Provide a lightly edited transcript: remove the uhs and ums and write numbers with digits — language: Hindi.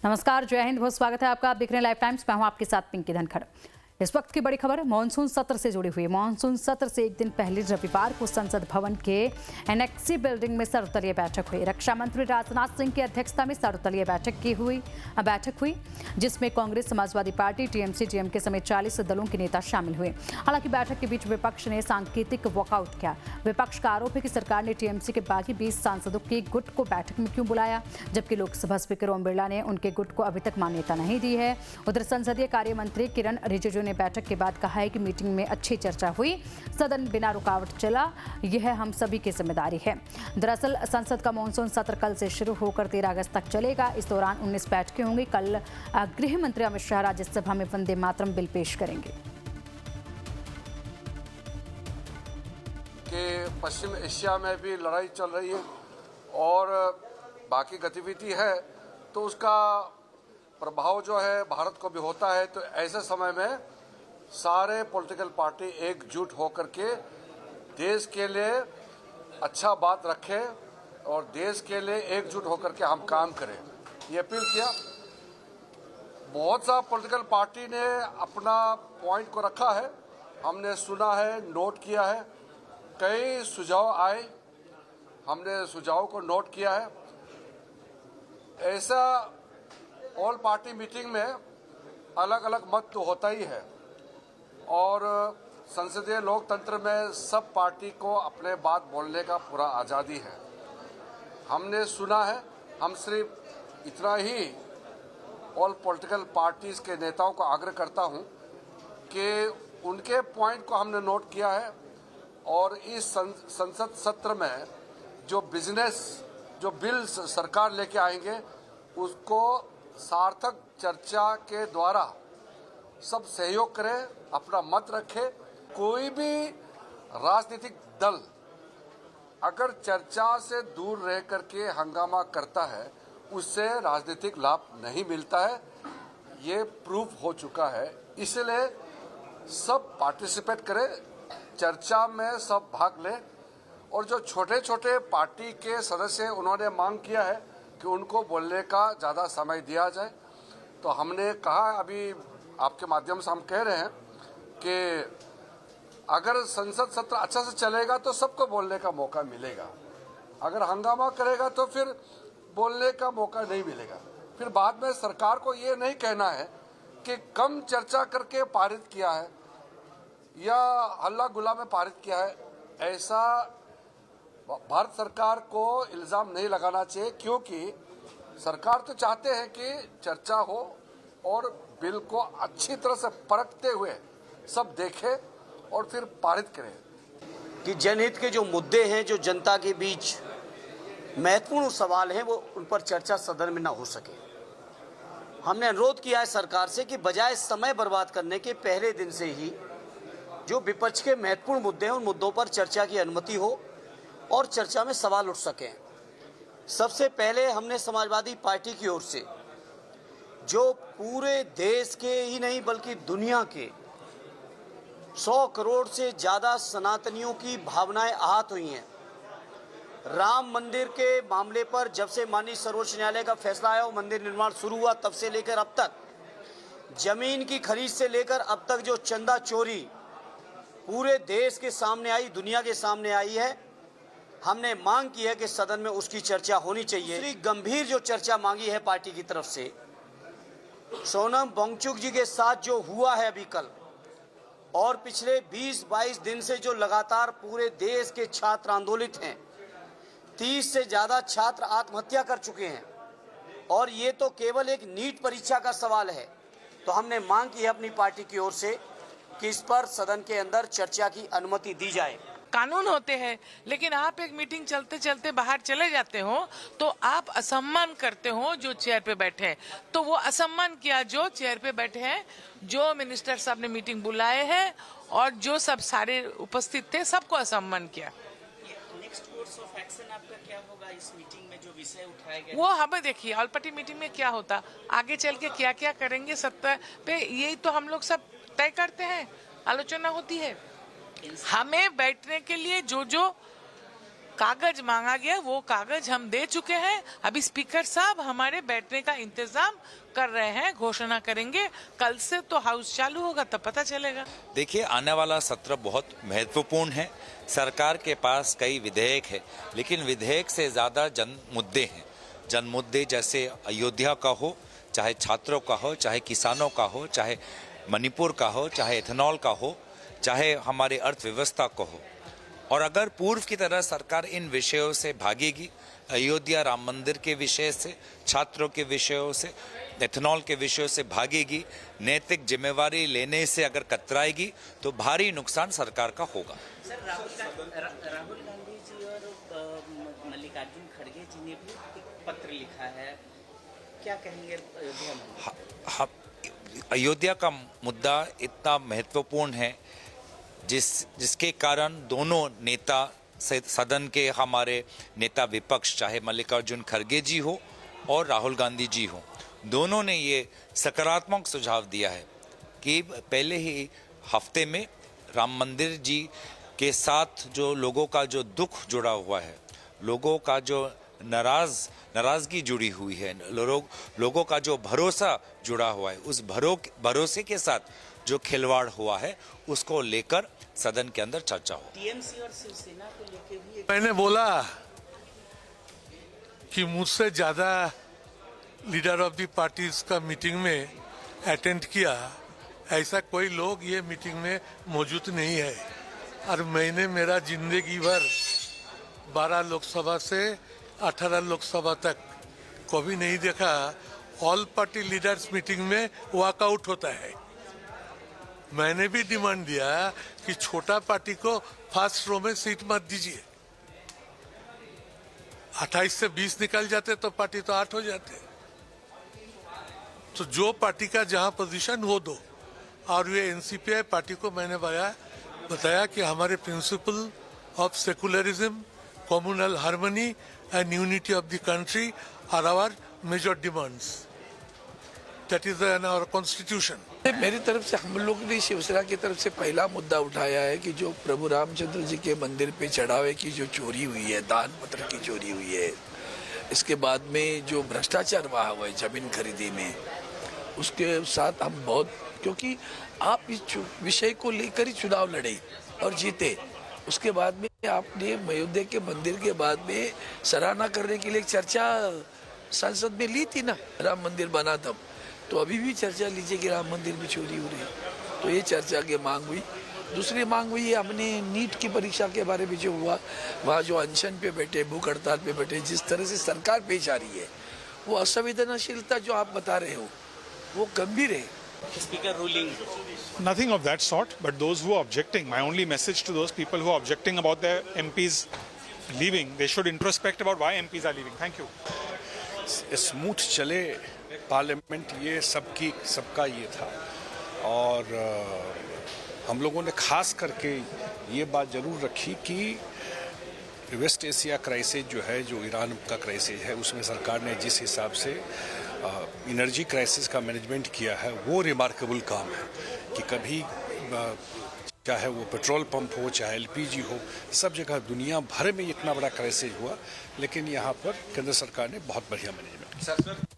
नमस्कार, जय हिंद, बहुत स्वागत है आपका। आप देख रहे हैं लाइव टाइम्स। मैं हूं आपके साथ पिंकी धनखड़। इस वक्त की बड़ी खबर मानसून सत्र से जुड़ी हुई। मानसून सत्र से एक दिन पहले रविवार को संसद भवन के एनेक्सी बिल्डिंग में सर्वदलीय बैठक हुई। रक्षा मंत्री राजनाथ सिंह की अध्यक्षता में सर्वदलीय बैठक हुई जिसमें Congress, Samajwadi party, TMC, DMK समेत 40 दलों के नेता शामिल हुए। हालांकि बैठक के बीच विपक्ष ने सांकेतिक वॉकआउट किया। विपक्ष का आरोप है कि सरकार ने टीएमसी के बाकी 20 सांसदों के गुट को बैठक में क्यों बुलाया, जबकि लोकसभा स्पीकर ओम बिरला ने उनके गुट को अभी तक मान्यता नहीं दी है। उधर संसदीय कार्य मंत्री किरण रिजिजू ने बैठक के बाद कहा है कि मीटिंग में अच्छी चर्चा हुई, सदन बिना रुकावट चला, यह हम सभी की जिम्मेदारी है। दरअसल संसद का मानसून सत्र कल से शुरू होकर 13 अगस्त तक चलेगा। इस दौरान 19 बैठकें होंगी। कल गृह मंत्री अमित शाह राज्यसभा में वंदे मातरम बिल पेश करेंगे। कि पश्चिम एशिया में भी लड़ाई चल रही है और बाकी गतिविधि है, तो उसका प्रभाव जो है भारत को भी होता है। तो ऐसे समय में सारे पॉलिटिकल पार्टी एकजुट होकर के देश के लिए अच्छा बात रखें और देश के लिए एकजुट होकर के हम काम करें, ये अपील किया। बहुत सा पॉलिटिकल पार्टी ने अपना पॉइंट को रखा है, हमने सुना है, नोट किया है। कई सुझाव आए, हमने सुझाव को नोट किया है। ऐसा ऑल पार्टी मीटिंग में अलग अलग मत तो होता ही है और संसदीय लोकतंत्र में सब पार्टी को अपने बात बोलने का पूरा आज़ादी है। हमने सुना है, हम सिर्फ इतना ही ऑल पॉलिटिकल पार्टीज़ के नेताओं को आग्रह करता हूं कि उनके पॉइंट को हमने नोट किया है और इस संसद सत्र में जो बिल सरकार लेके आएंगे उसको सार्थक चर्चा के द्वारा सब सहयोग करें, अपना मत रखें। कोई भी राजनीतिक दल अगर चर्चा से दूर रह करके हंगामा करता है, उससे राजनीतिक लाभ नहीं मिलता है, ये प्रूफ हो चुका है। इसलिए सब पार्टिसिपेट करें, चर्चा में सब भाग लें। और जो छोटे छोटे पार्टी के सदस्य उन्होंने मांग किया है कि उनको बोलने का ज़्यादा समय दिया जाए, तो हमने कहा, अभी आपके माध्यम से हम कह रहे हैं कि अगर संसद सत्र अच्छा से चलेगा तो सबको बोलने का मौका मिलेगा। अगर हंगामा करेगा तो फिर बोलने का मौका नहीं मिलेगा। फिर बाद में सरकार को ये नहीं कहना है कि कम चर्चा करके पारित किया है या हल्ला गुल्ला में पारित किया है। ऐसा भारत सरकार को इल्ज़ाम नहीं लगाना चाहिए, क्योंकि सरकार तो चाहते हैं कि चर्चा हो और बिल को अच्छी तरह से परखते हुए सब देखें और फिर पारित करें। कि जनहित के जो मुद्दे हैं, जो जनता के बीच महत्वपूर्ण सवाल हैं, वो उन पर चर्चा सदन में ना हो सके। हमने अनुरोध किया है सरकार से कि बजाय समय बर्बाद करने के पहले दिन से ही जो विपक्ष के महत्वपूर्ण मुद्दे हैं, उन मुद्दों पर चर्चा की अनुमति हो और चर्चा में सवाल उठ सकें। सबसे पहले हमने समाजवादी पार्टी की ओर से जो पूरे देश के ही नहीं बल्कि दुनिया के 100 करोड़ से ज़्यादा सनातनियों की भावनाएं आहत हुई हैं, राम मंदिर के मामले पर जब से माननीय सर्वोच्च न्यायालय का फैसला आया, वो मंदिर निर्माण शुरू हुआ, तब से लेकर अब तक जमीन की खरीद से लेकर अब तक जो चंदा चोरी पूरे देश के सामने आई, दुनिया के सामने आई है, हमने मांग की है कि सदन में उसकी चर्चा होनी चाहिए। दूसरी गंभीर जो चर्चा मांगी है पार्टी की तरफ से, सोनम वांगचुक जी के साथ जो हुआ है अभी कल, और पिछले 20-22 दिन से जो लगातार पूरे देश के छात्र आंदोलित हैं, 30 से ज़्यादा छात्र आत्महत्या कर चुके हैं और ये तो केवल एक नीट परीक्षा का सवाल है। तो हमने मांग की है अपनी पार्टी की ओर से कि इस पर सदन के अंदर चर्चा की अनुमति दी जाए। कानून होते हैं, लेकिन आप एक मीटिंग चलते चलते बाहर चले जाते हो तो आप असम्मान करते हो जो चेयर पे बैठे हैं। तो वो असम्मान किया जो चेयर पे बैठे हैं, जो मिनिस्टर साहब ने मीटिंग बुलाए हैं और जो सब सारे उपस्थित थे, सबको असम्मान किया। नेक्स्ट कोर्स ऑफ एक्शन आपका क्या होगा इस मीटिंग में जो विषय उठाए गए? वो हमें देखिए, ऑल पार्टी मीटिंग में क्या होता, आगे चल के क्या क्या करेंगे सत्ता पे, यही तो हम लोग सब तय करते हैं, आलोचना होती है। हमें बैठने के लिए जो कागज मांगा गया, वो कागज हम दे चुके हैं। अभी स्पीकर साहब हमारे बैठने का इंतजाम कर रहे हैं, घोषणा करेंगे। कल से तो हाउस चालू होगा, तब पता चलेगा। देखिए, आने वाला सत्र बहुत महत्वपूर्ण है। सरकार के पास कई विधेयक है, लेकिन विधेयक से ज्यादा जन मुद्दे हैं। जन मुद्दे जैसे अयोध्या का हो, चाहे छात्रों का हो, चाहे किसानों का हो, चाहे मणिपुर का हो, चाहे एथेनॉल का हो, चाहे हमारी अर्थव्यवस्था को हो। और अगर पूर्व की तरह सरकार इन विषयों से भागेगी, अयोध्या राम मंदिर के विषय से, छात्रों के विषयों से, एथेनॉल के विषयों से भागेगी, नैतिक जिम्मेवारी लेने से अगर कतराएगी, तो भारी नुकसान सरकार का होगा। सर, राहुल गांधी जी और मल्लिकार्जुन खड़गे जी ने भी एक पत्र लिखा है, क्या कहेंगे अयोध्या में? अयोध्या का मुद्दा इतना महत्वपूर्ण है जिसके कारण दोनों नेता, सदन के हमारे नेता विपक्ष, चाहे मल्लिकार्जुन खड़गे जी हो और राहुल गांधी जी हो, दोनों ने ये सकारात्मक सुझाव दिया है कि पहले ही हफ्ते में राम मंदिर जी के साथ जो लोगों का जो दुख जुड़ा हुआ है, लोगों का जो नाराजगी जुड़ी हुई है, लोगों का जो भरोसा जुड़ा हुआ है, उस भरोसे के साथ जो खिलवाड़ हुआ है, उसको लेकर सदन के अंदर चर्चा हो। टीएमसी और शिवसेना को लेकर भी मैंने बोला कि मुझसे ज्यादा लीडर ऑफ द पार्टीज का मीटिंग में अटेंड किया, ऐसा कोई लोग ये मीटिंग में मौजूद नहीं है। और मैंने मेरा जिंदगी भर 12 लोकसभा से 18 लोकसभा तक कभी नहीं देखा ऑल पार्टी लीडर्स मीटिंग में वॉकआउट होता है। मैंने भी डिमांड दिया कि छोटा पार्टी को फर्स्ट रो में सीट मत दीजिए। 28 से 20 निकल जाते तो पार्टी तो 8 हो जाते। तो जो पार्टी का जहां पोजीशन हो दो। और ये एनसीपीआई पार्टी को मैंने बताया कि हमारे principle of secularism, communal harmony and unity of the country are our major demands. That is in our constitution. मेरी तरफ से हम लोग ने शिवसेना की तरफ से पहला मुद्दा उठाया है कि जो प्रभु रामचंद्र जी के मंदिर पे चढ़ावे की जो चोरी हुई है, दान पत्र की चोरी हुई है, इसके बाद में जो भ्रष्टाचार हुआ है जमीन खरीदी में, उसके साथ हम बहुत, क्योंकि आप इस विषय को लेकर ही चुनाव लड़े और जीते। उसके बाद में आपने अयोध्या के मंदिर के बाद में सराहना करने के लिए एक चर्चा संसद में ली थी ना, राम मंदिर बना तब। तो अभी भी चर्चा लीजिए कि राम मंदिर में चोरी हो रही है, तो ये चर्चा की मांग हुई। दूसरी मांग हुई, हमने नीट की परीक्षा के बारे में जो हुआ, वहाँ जो अनशन पे बैठे, भूख हड़ताल पे बैठे, जिस तरह से सरकार पेश आ रही है, वो असंवेदनशीलता जो आप बता रहे हो, वो गंभीर है। Speaker ruling Nothing of that sort, but those who are objecting, my only message to those people who are objecting about their MPs leaving, they should introspect about why MPs are leaving. Thank you. Smooth चले पार्लियामेंट, ये सबका ये था। और हम लोगों ने खास करके ये बात जरूर रखी कि वेस्ट एशिया क्राइसिस जो है, जो ईरान का क्राइसिस है, उसमें सरकार ने जिस हिसाब से एनर्जी क्राइसिस का मैनेजमेंट किया है, वो रिमार्केबल काम है। कि कभी चाहे वो पेट्रोल पंप हो, चाहे एलपीजी हो, सब जगह दुनिया भर में इतना बड़ा क्राइसिस हुआ, लेकिन यहाँ पर केंद्र सरकार ने बहुत बढ़िया मैनेजमेंट किया।